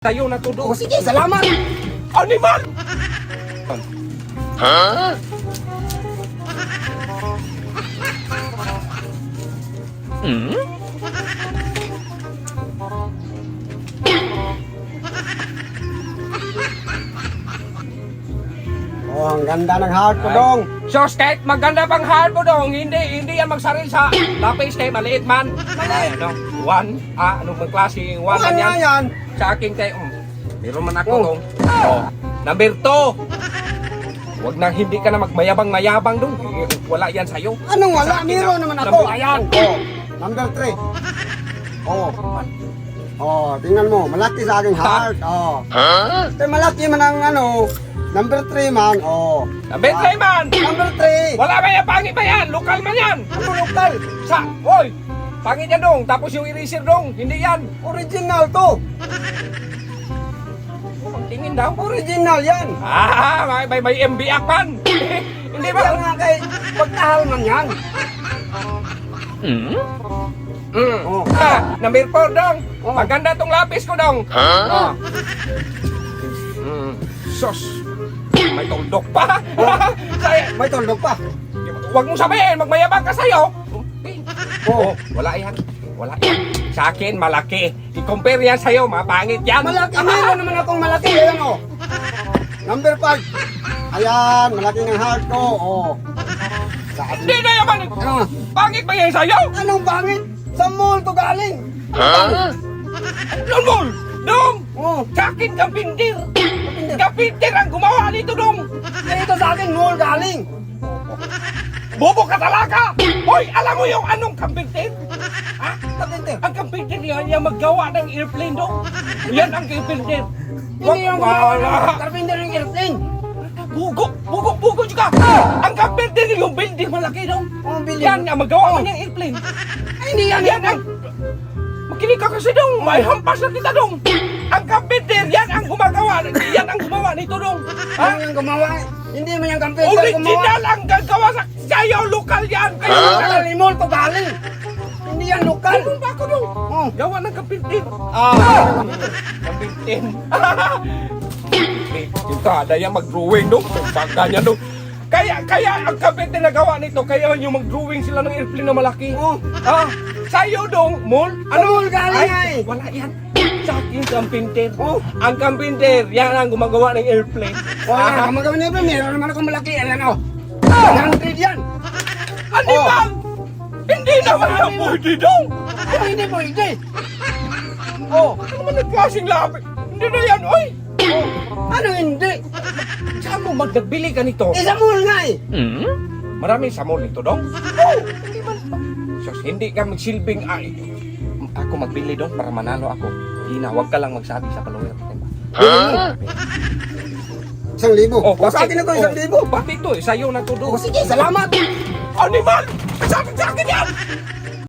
Tayo na to O doon. sige, salamat. Animal! Huh? Hmm? Oh, ang ganda ng heart ko, Dong. So, Stek, maganda pang heart mo dong. Hindi yan magsaril sa lapis, Stek. Maliit man. Ay, ano? One? Anong bang klase yung one Ano man yan? yan? Sa akin kay, meron man ako Oh. dong. Oh. Number 2. Huwag na hindi ka na magmayabang-mayabang dong. Wala yan sa'yo. Anong wala? Sa akin Meron na. naman ako. Number- Ayan. Oh, number 3. Oh. Oh, tingnan mo. Malaki sa aking heart. Oh. Huh? Pero malaki man ang ano. Number 3 man. Oh. Number 3 man. Number 3. Wala ba yan? Pangit ba yan? Lokal man yan. Ano lokal? Sa, oy. Pangit yan dong. Tapos yung eraser dong. Hindi yan. Original to. Tingin daw. Original yan. May MBA man. Hindi ba? Yan nga kay pagkahal man yan. Hmm? Oh. Number 4 dong. Oh. Maganda tong lapis ko dong. Huh? Sos. May tuldok pa. May tuldok pa. Huwag mong sabihin, magmayabang ka sa'yo. Oh. Wala yan. Wala yan. Sa akin, malaki. I-compare yan sa'yo, mapangit yan. Malaki. Meron naman akong malaki. Ayan oh. Number 5. Ayan. Malaki ng heart ko. Oh. Sa akin. Hindi na yaman. Ah. Pangit ba yan sa'yo? Anong pangit? Sa mall to galing. Huh? Lomol! Dong! Oh. Sa akin, kapindir. Kapindir ang gumawa nito, dong. Dito sa akin, mall galing. Bobo ka talaga! Hoy, alam mo yung anong kapindir? Ha? Kapindir. Ang kapindir yan, yung maggawa ng airplane, dong. Yan ang kapindir. Hindi yung Wala. carpenter ng airplane. Bugo juga. Ang kapindir yung building malaki, dong. Oh, building. Yan ang magawa man yung airplane. Ay, hindi yan. Yan ang... Makinig ka kasi, dong. May hampas na kita, dong. Ang kapindir, yan ang gumagawa. Yan ang gumawa nito, dong. Ano Ha? yung gumawa? Hindi mo yung carpenter gumawa. Original ang gagawa sa... Sa'yo, lokal yan. Ay, lokal ni mall to galing. Hindi yan lokal. Ano ba ako, dong? Oh. Gawa ng kapindir. Kapindir. Yung kada yan mag-drawing, dong. Baga niya, dong. Kaya ang kapindir na gawa nito, kaya yung mag-drawing sila ng airplane na malaki. Oh. Sa'yo, dong, mall. Mall galing ay. Wala yan. Sa akin, kampinter. Oh. Ang kampinter, yan ang gumagawa ng airplane. Wala ka magawin na ba? Meron naman akong malaki. Ayan o. 100 yan. Animal! Hindi naman yan pwede, dong. Ano hindi pwede? Oh, ano naman ang klaseng labi? Hindi na yan, oy! Oh. Ano hindi? Saan mo magbili ka nito? Sa mall nga eh. Hmm? Maraming sa mall nito, dong. Oh, hindi man. Sos, hindi ka magsilbing, ako magbili, dong, para manalo ako. Ina, huwag ka lang magsabi sa follower. Huh? 1,000. Oh, Sa akin na to 1,000. Bakit ito? Sa'yo na to, Oh, dong. sige, salamat. Animal! Sa akin yan!